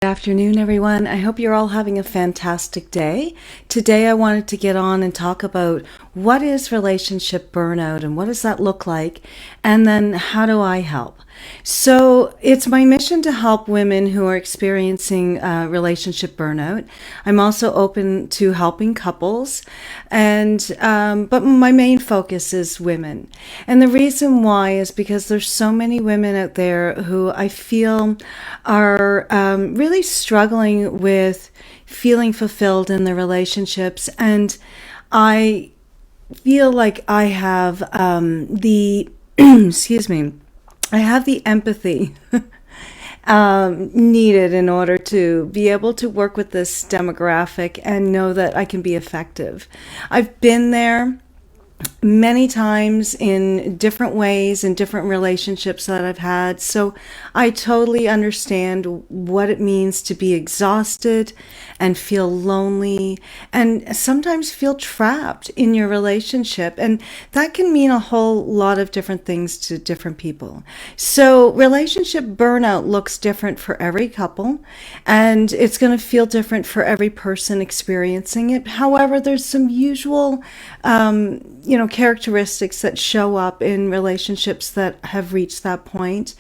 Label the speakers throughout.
Speaker 1: Good afternoon, everyone. I hope you're all having a fantastic day. Today, I wanted to get on and talk about what is relationship burnout and what does that look like, and then how do I help? So, it's my mission to help women who are experiencing relationship burnout. I'm also open to helping couples, and but my main focus is women. And the reason why is because there's so many women out there who I feel are really struggling with feeling fulfilled in their relationships, and I feel like I have the excuse me, I have the empathy needed in order to be able to work with this demographic and know that I can be effective. I've been there many times in different ways, in different relationships that I've had. So I totally understand what it means to be exhausted and feel lonely and sometimes feel trapped in your relationship. And that can mean a whole lot of different things to different people. So relationship burnout looks different for every couple, and it's going to feel different for every person experiencing it. However, there's some usual characteristics that show up in relationships that have reached that point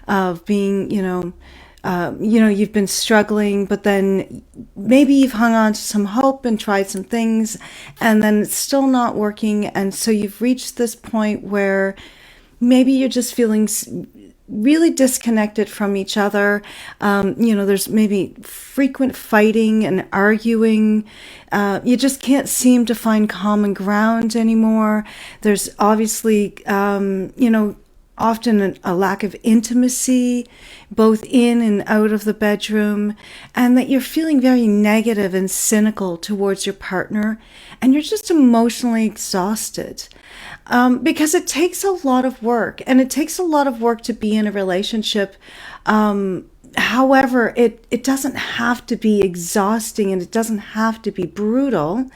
Speaker 1: of being, you've been struggling, but then maybe you've hung on to some hope and tried some things, and then it's still not working. And so you've reached this point where maybe you're just feeling really disconnected from each other. There's maybe frequent fighting and arguing. You just can't seem to find common ground anymore. There's obviously, often a lack of intimacy, both in and out of the bedroom, and that you're feeling very negative and cynical towards your partner, and you're just emotionally exhausted. Because it takes a lot of work, and it takes a lot of work to be in a relationship. However, it doesn't have to be exhausting, and it doesn't have to be brutal.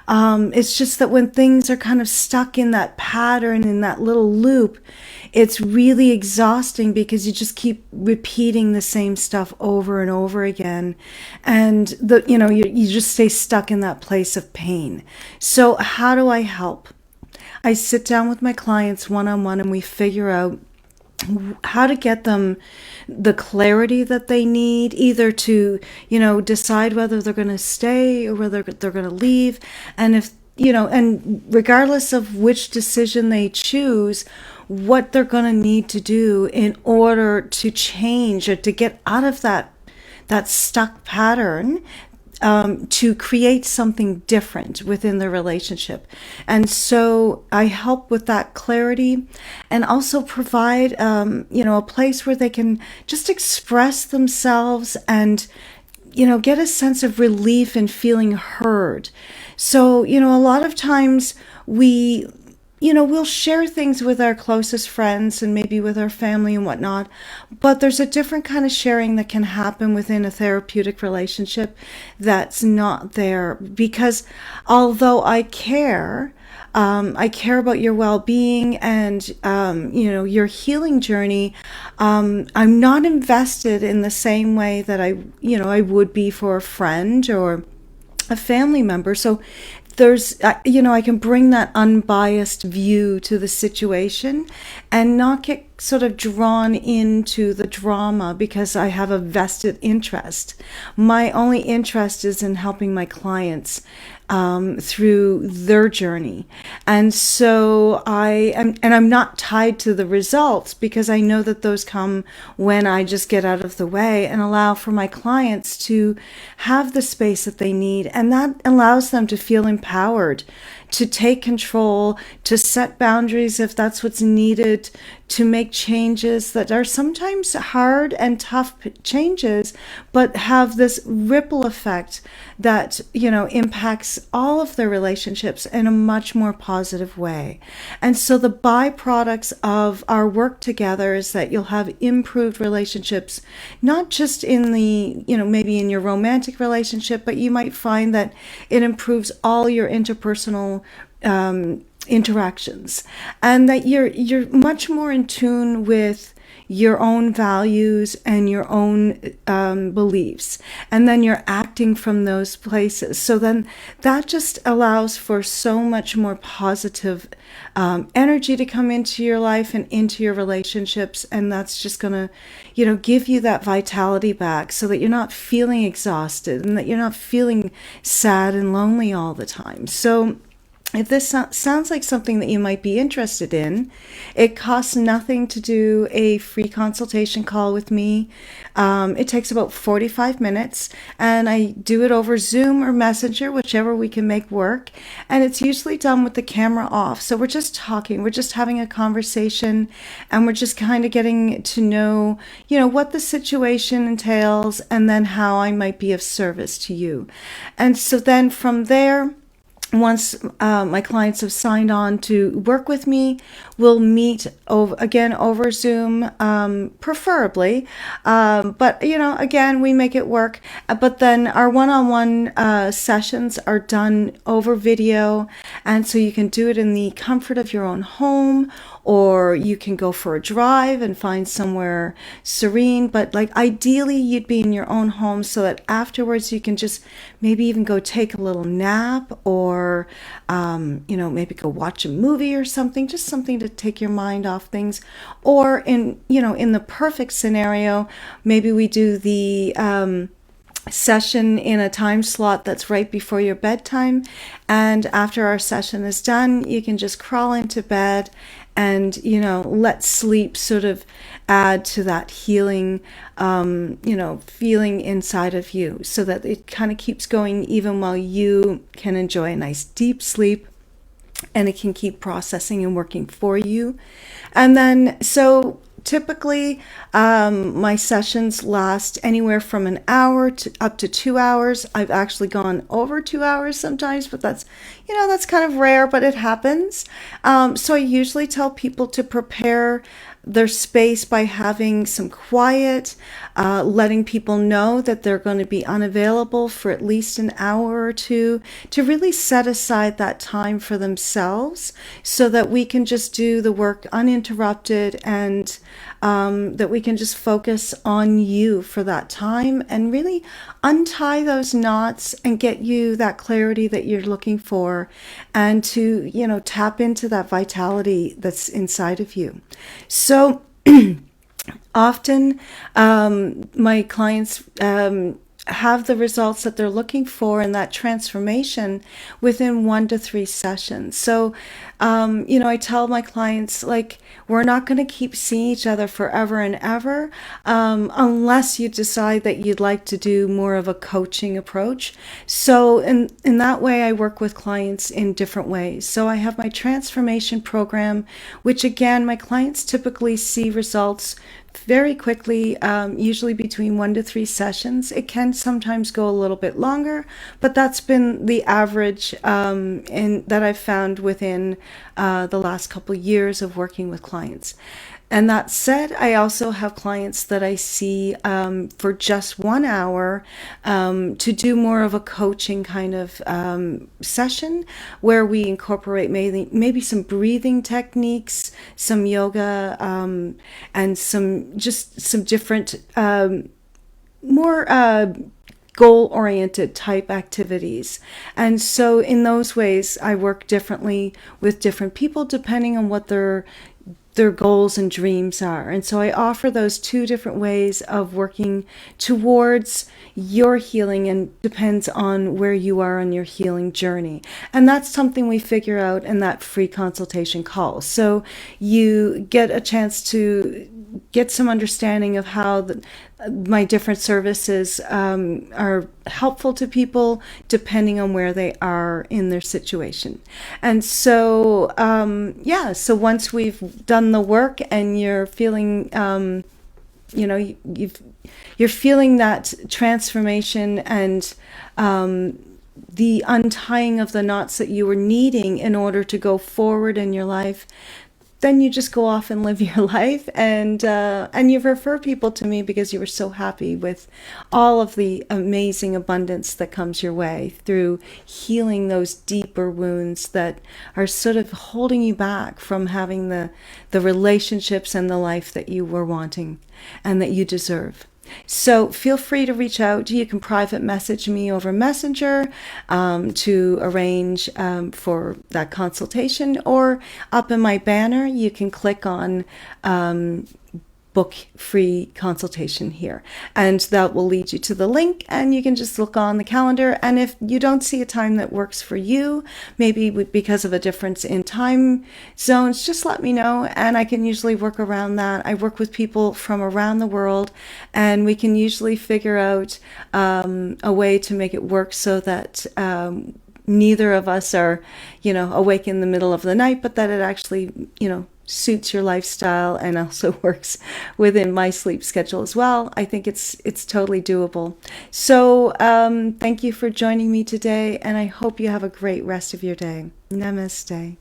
Speaker 1: It's just that when things are kind of stuck in that pattern, in that little loop, it's really exhausting because you just keep repeating the same stuff over and over again. And you just stay stuck in that place of pain. So how do I help? I sit down with my clients one-on-one, and we figure out how to get them the clarity that they need, either to, decide whether they're going to stay or whether they're going to leave. And and regardless of which decision they choose, what they're going to need to do in order to change or to get out of that stuck pattern, to create something different within the relationship. And so I help with that clarity, and also provide, a place where they can just express themselves and, get a sense of relief and feeling heard. So, a lot of times we'll share things with our closest friends and maybe with our family and whatnot, but there's a different kind of sharing that can happen within a therapeutic relationship that's not there. Because although I care about your well-being and, your healing journey, I'm not invested in the same way that I would be for a friend or a family member. So there's, I can bring that unbiased view to the situation and not get sort of drawn into the drama because I have a vested interest. My only interest is in helping my clients through their journey. And so I'm not tied to the results, because I know that those come when I just get out of the way and allow for my clients to have the space that they need. And that allows them to feel empowered, to take control, to set boundaries if that's what's needed, to make changes that are sometimes hard and tough changes, but have this ripple effect that, impacts all of their relationships in a much more positive way. And so the byproducts of our work together is that you'll have improved relationships, not just in the, maybe in your romantic relationship, but you might find that it improves all your interpersonal interactions, and that you're much more in tune with your own values and your own beliefs. And then you're acting from those places. So then that just allows for so much more positive energy to come into your life and into your relationships. And that's just going to, give you that vitality back so that you're not feeling exhausted and that you're not feeling sad and lonely all the time. So if this sounds like something that you might be interested in, it costs nothing to do a free consultation call with me. It takes about 45 minutes, and I do it over Zoom or Messenger, whichever we can make work. And it's usually done with the camera off. So we're just talking, we're just having a conversation, and we're just kind of getting to know, what the situation entails and then how I might be of service to you. And so then from there, once my clients have signed on to work with me, we'll meet over Zoom, preferably. But, again, we make it work. But then our one-on-one sessions are done over video. And so you can do it in the comfort of your own home, or you can go for a drive and find somewhere serene. But ideally you'd be in your own home so that afterwards you can just maybe even go take a little nap, or, maybe go watch a movie or something, just something to take your mind off things. Or in the perfect scenario, maybe we do the, session in a time slot that's right before your bedtime, and after our session is done, you can just crawl into bed and let sleep sort of add to that healing feeling inside of you, so that it kind of keeps going even while you can enjoy a nice deep sleep, and it can keep processing and working for you. And then so typically, my sessions last anywhere from an hour to up to 2 hours. I've actually gone over 2 hours sometimes, but that's kind of rare, but it happens. So I usually tell people to prepare their space by having some quiet, letting people know that they're going to be unavailable for at least an hour or two, to really set aside that time for themselves so that we can just do the work uninterrupted, and that we can just focus on you for that time and really untie those knots and get you that clarity that you're looking for, and to, tap into that vitality that's inside of you. So often my clients have the results that they're looking for in that transformation within 1 to 3 sessions. So, I tell my clients, we're not going to keep seeing each other forever and ever, unless you decide that you'd like to do more of a coaching approach. So in that way, I work with clients in different ways. So I have my transformation program, which again, my clients typically see results very quickly, usually between 1 to 3 sessions. It can sometimes go a little bit longer, but that's been the average that I've found within the last couple years of working with clients. And that said, I also have clients that I see for just 1 hour to do more of a coaching kind of session, where we incorporate maybe some breathing techniques, some yoga, and some different more goal-oriented type activities. And so in those ways, I work differently with different people depending on what their goals and dreams are. And so I offer those 2 different ways of working towards your healing, and depends on where you are on your healing journey. And that's something we figure out in that free consultation call. So you get a chance to get some understanding of how my different services are helpful to people depending on where they are in their situation. And so, so once we've done the work and you're feeling, you're feeling that transformation and the untying of the knots that you were needing in order to go forward in your life, then you just go off and live your life, and you refer people to me because you were so happy with all of the amazing abundance that comes your way through healing those deeper wounds that are sort of holding you back from having the relationships and the life that you were wanting and that you deserve. So feel free to reach out. You can private message me over Messenger to arrange for that consultation, or up in my banner, you can click on book free consultation here, and that will lead you to the link, and you can just look on the calendar. And if you don't see a time that works for you, maybe because of a difference in time zones, just let me know, and I can usually work around that. I work with people from around the world, and we can usually figure out a way to make it work so that neither of us are, awake in the middle of the night, but that it actually, suits your lifestyle and also works within my sleep schedule as well. I think it's totally doable. So thank you for joining me today, and I hope you have a great rest of your day. Namaste.